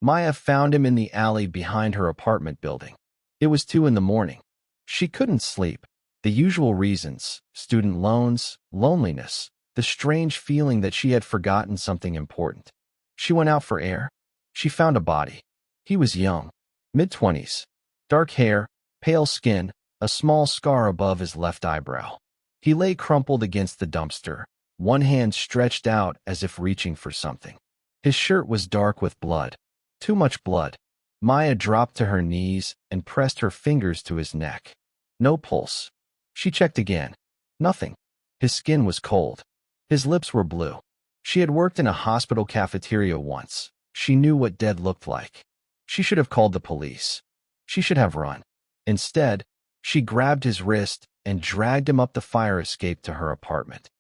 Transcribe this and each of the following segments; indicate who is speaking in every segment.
Speaker 1: Maya found him in the alley behind her apartment building. It was 2 in the morning. She couldn't sleep. The usual reasons: student loans, loneliness, the strange feeling that she had forgotten something important. She went out for air. She found a body. He was young, mid-20s, dark hair, pale skin, a small scar above his left eyebrow. He lay crumpled against the dumpster, one hand stretched out as if reaching for something. His shirt was dark with blood. Too much blood. Maya dropped to her knees and pressed her fingers to his neck. No pulse. She checked again. Nothing. His skin was cold. His lips were blue. She had worked in a hospital cafeteria once. She knew what dead looked like. She should have called the police. She should have run. Instead, she grabbed his wrist and dragged him up the fire escape to her apartment.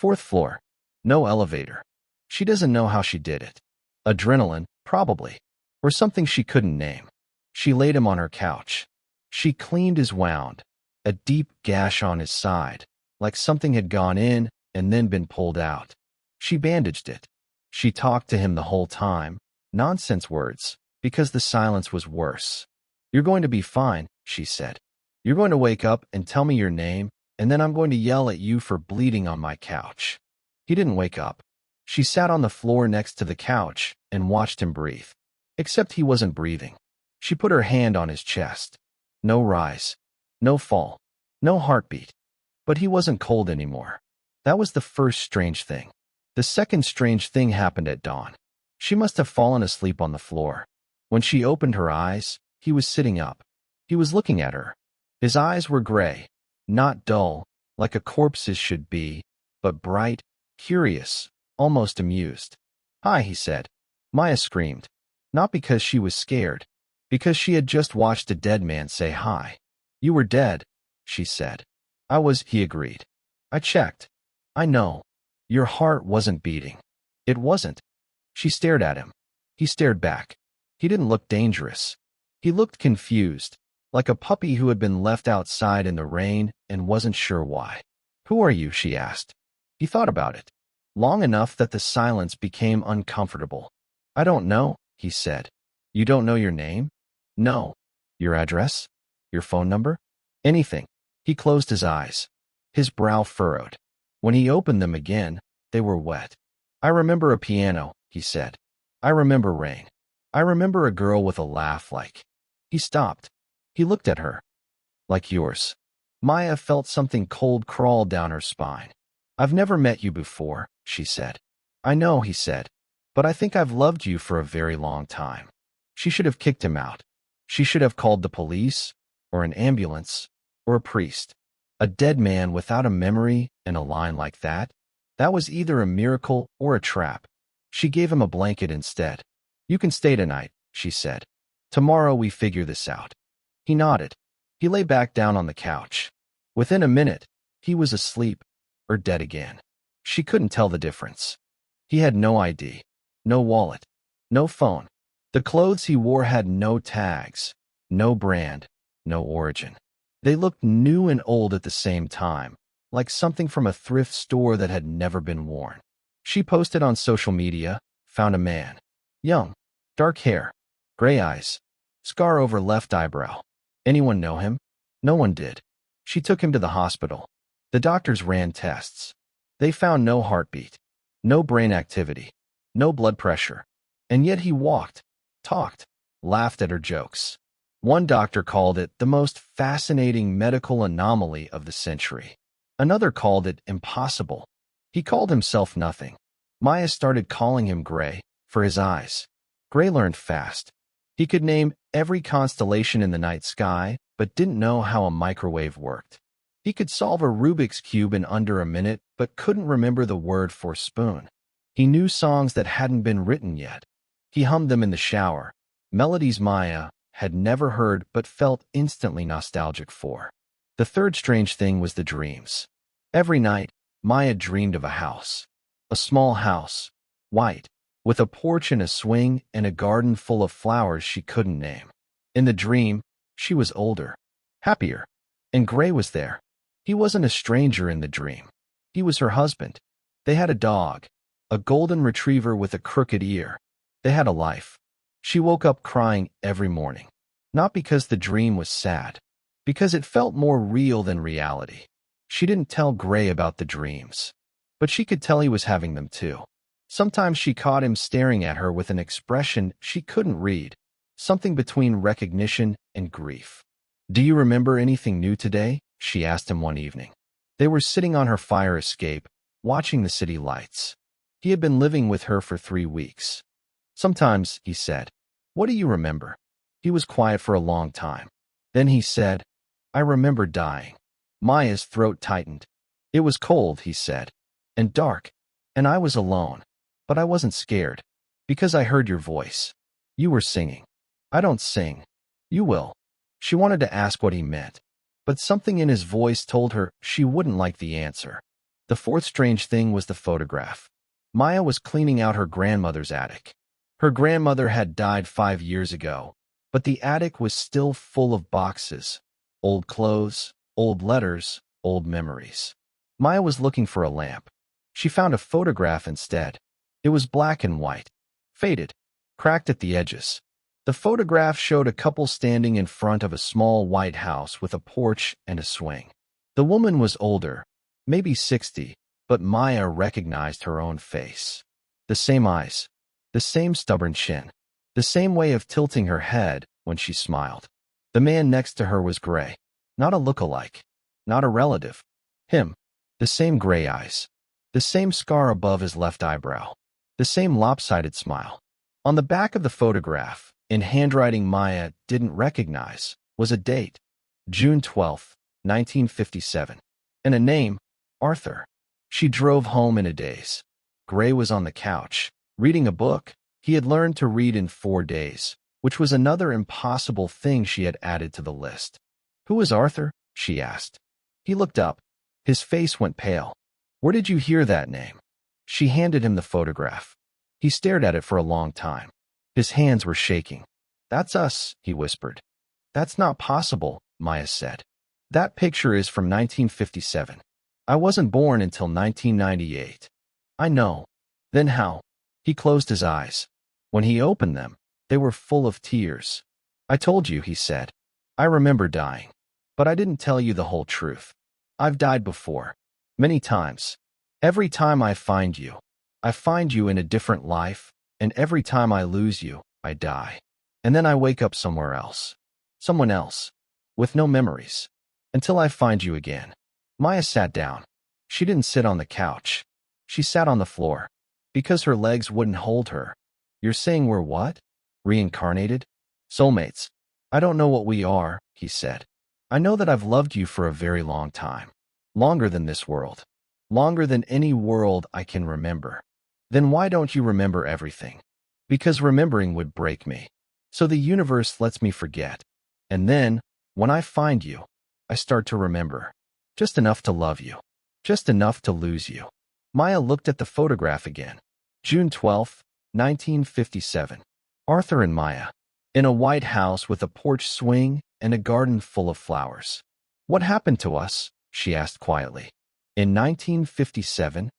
Speaker 1: 4th floor. No elevator. She doesn't know how she did it. Adrenaline, probably. Or something she couldn't name. She laid him on her couch. She cleaned his wound. A deep gash on his side, like something had gone in and then been pulled out. She bandaged it. She talked to him the whole time. Nonsense words, because the silence was worse. "You're going to be fine," she said. "You're going to wake up and tell me your name, and then I'm going to yell at you for bleeding on my couch." He didn't wake up. She sat on the floor next to the couch and watched him breathe. Except he wasn't breathing. She put her hand on his chest. No rise. No fall. No heartbeat. But he wasn't cold anymore. That was the first strange thing. The second strange thing happened at dawn. She must have fallen asleep on the floor. When she opened her eyes, he was sitting up. He was looking at her. His eyes were gray, not dull, like a corpse's should be, but bright, curious, almost amused. "Hi," he said. Maya screamed. Not because she was scared, because she had just watched a dead man say hi. "You were dead," she said. "I was," he agreed. "I checked. I know. Your heart wasn't beating." It wasn't. She stared at him. He stared back. He didn't look dangerous. He looked confused, like a puppy who had been left outside in the rain and wasn't sure why. "Who are you?" she asked. He thought about it, long enough that the silence became uncomfortable. "I don't know," he said. "You don't know your name?" "No." "Your address? Your phone number?" "Anything." He closed his eyes. His brow furrowed. When he opened them again, they were wet. "I remember a piano," he said. "I remember rain. I remember a girl with a laugh like—" He stopped. He looked at her. "Like yours." Maya felt something cold crawl down her spine. "I've never met you before," she said. "I know," he said. "But I think I've loved you for a very long time." She should have kicked him out. She should have called the police, or an ambulance, or a priest. A dead man without a memory and a line like that? That was either a miracle or a trap. She gave him a blanket instead. "You can stay tonight," she said. "Tomorrow we figure this out." He nodded. He lay back down on the couch. Within a minute, he was asleep, or dead again. She couldn't tell the difference. He had no ID, no wallet, no phone. The clothes he wore had no tags, no brand, no origin. They looked new and old at the same time, like something from a thrift store that had never been worn. She posted on social media, found a man. Young, dark hair, gray eyes, scar over left eyebrow. Anyone know him? No one did. She took him to the hospital. The doctors ran tests. They found no heartbeat, no brain activity, no blood pressure. And yet he walked, talked, laughed at her jokes. One doctor called it the most fascinating medical anomaly of the century. Another called it impossible. He called himself nothing. Maya started calling him Gray, for his eyes. Gray learned fast. He could name every constellation in the night sky, but didn't know how a microwave worked. He could solve a Rubik's Cube in under a minute, but couldn't remember the word for spoon. He knew songs that hadn't been written yet. He hummed them in the shower, melodies Maya had never heard but felt instantly nostalgic for. The third strange thing was the dreams. Every night, Maya dreamed of a house. A small house, white, with a porch and a swing and a garden full of flowers she couldn't name. In the dream, she was older, happier, and Gray was there. He wasn't a stranger in the dream. He was her husband. They had a dog, a golden retriever with a crooked ear. They had a life. She woke up crying every morning. Not because the dream was sad, because it felt more real than reality. She didn't tell Gray about the dreams, but she could tell he was having them too. Sometimes she caught him staring at her with an expression she couldn't read, something between recognition and grief. "Do you remember anything new today?" she asked him one evening. They were sitting on her fire escape, watching the city lights. He had been living with her for 3 weeks. "Sometimes," he said. "What do you remember?" He was quiet for a long time. Then he said, "I remember dying." Maya's throat tightened. "It was cold," he said, "and dark, and I was alone. But I wasn't scared, because I heard your voice. You were singing." "I don't sing." "You will." She wanted to ask what he meant, but something in his voice told her she wouldn't like the answer. The fourth strange thing was the photograph. Maya was cleaning out her grandmother's attic. Her grandmother had died 5 years ago, but the attic was still full of boxes, old clothes, old letters, old memories. Maya was looking for a lamp. She found a photograph instead. It was black and white, faded, cracked at the edges. The photograph showed a couple standing in front of a small white house with a porch and a swing. The woman was older, maybe 60, but Maya recognized her own face. The same eyes, the same stubborn chin, the same way of tilting her head when she smiled. The man next to her was Gray, not a look-alike, not a relative. Him. The same gray eyes, the same scar above his left eyebrow, the same lopsided smile. On the back of the photograph, in handwriting Maya didn't recognize, was a date, June 12, 1957, and a name, Arthur. She drove home in a daze. Gray was on the couch, reading a book. He had learned to read in 4 days, which was another impossible thing she had added to the list. "Who is Arthur?" she asked. He looked up. His face went pale. "Where did you hear that name?" She handed him the photograph. He stared at it for a long time. His hands were shaking. "That's us," he whispered. "That's not possible," Maya said. "That picture is from 1957. I wasn't born until 1998. "I know." "Then how?" He closed his eyes. When he opened them, they were full of tears. "I told you," he said. "I remember dying. But I didn't tell you the whole truth. I've died before. Many times. Every time I find you in a different life, and every time I lose you, I die. And then I wake up somewhere else. Someone else. With no memories. Until I find you again." Maya sat down. She didn't sit on the couch. She sat on the floor. Because her legs wouldn't hold her. "You're saying we're what? Reincarnated? Soulmates?" "I don't know what we are," he said. "I know that I've loved you for a very long time. Longer than this world. Longer than any world I can remember." "Then why don't you remember everything?" "Because remembering would break me. So the universe lets me forget. And then, when I find you, I start to remember. Just enough to love you. Just enough to lose you." Maya looked at the photograph again. June 12, 1957. Arthur and Maya. In a white house with a porch swing and a garden full of flowers. "What happened to us?" she asked quietly. "In 1957?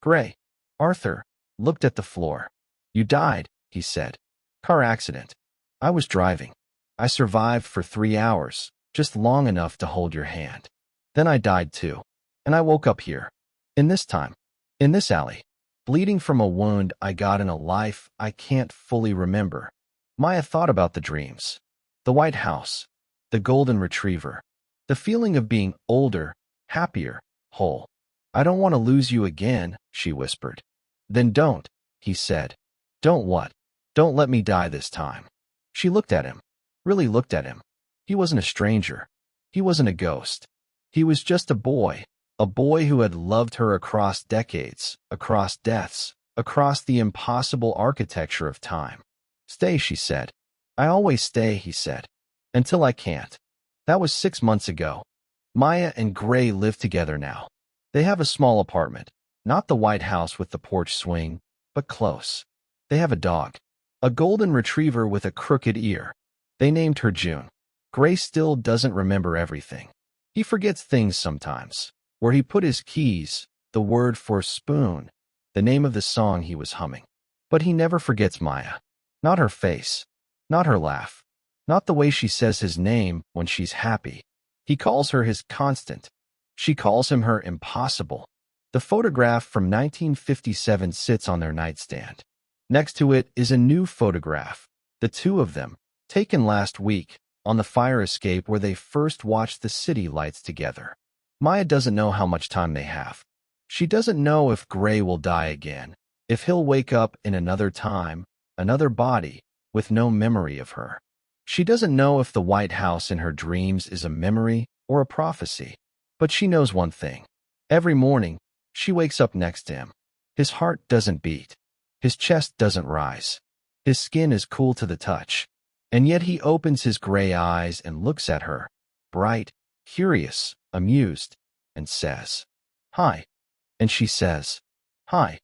Speaker 1: Gray." Arthur looked at the floor. "You died," he said. "Car accident. I was driving. I survived for 3 hours, just long enough to hold your hand. Then I died too. And I woke up here. In this time. In this alley. Bleeding from a wound I got in a life I can't fully remember." Maya thought about the dreams. The white house. The golden retriever. The feeling of being older, happier, whole. "I don't want to lose you again," she whispered. "Then don't," he said. "Don't what?" "Don't let me die this time." She looked at him. Really looked at him. He wasn't a stranger. He wasn't a ghost. He was just a boy who had loved her across decades, across deaths, across the impossible architecture of time. "Stay," she said. "I always stay," he said. "Until I can't." That was 6 months ago. Maya and Gray live together now. They have a small apartment, not the white house with the porch swing, but close. They have a dog, a golden retriever with a crooked ear. They named her June. Gray still doesn't remember everything. He forgets things sometimes. Where he put his keys, the word for spoon, the name of the song he was humming. But he never forgets Maya. Not her face. Not her laugh. Not the way she says his name when she's happy. He calls her his constant. She calls him her impossible. The photograph from 1957 sits on their nightstand. Next to it is a new photograph, the two of them, taken last week, on the fire escape where they first watched the city lights together. Maya doesn't know how much time they have. She doesn't know if Gray will die again, if he'll wake up in another time, another body, with no memory of her. She doesn't know if the White House in her dreams is a memory or a prophecy. But she knows one thing. Every morning, she wakes up next to him. His heart doesn't beat. His chest doesn't rise. His skin is cool to the touch. And yet he opens his gray eyes and looks at her, bright, curious, amused, and says, "Hi." And she says, "Hi."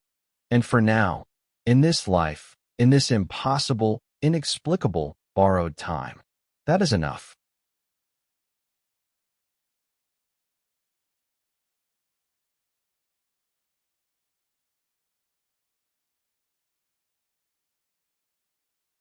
Speaker 1: And for now, in this life, in this impossible, inexplicable, borrowed time, that is enough.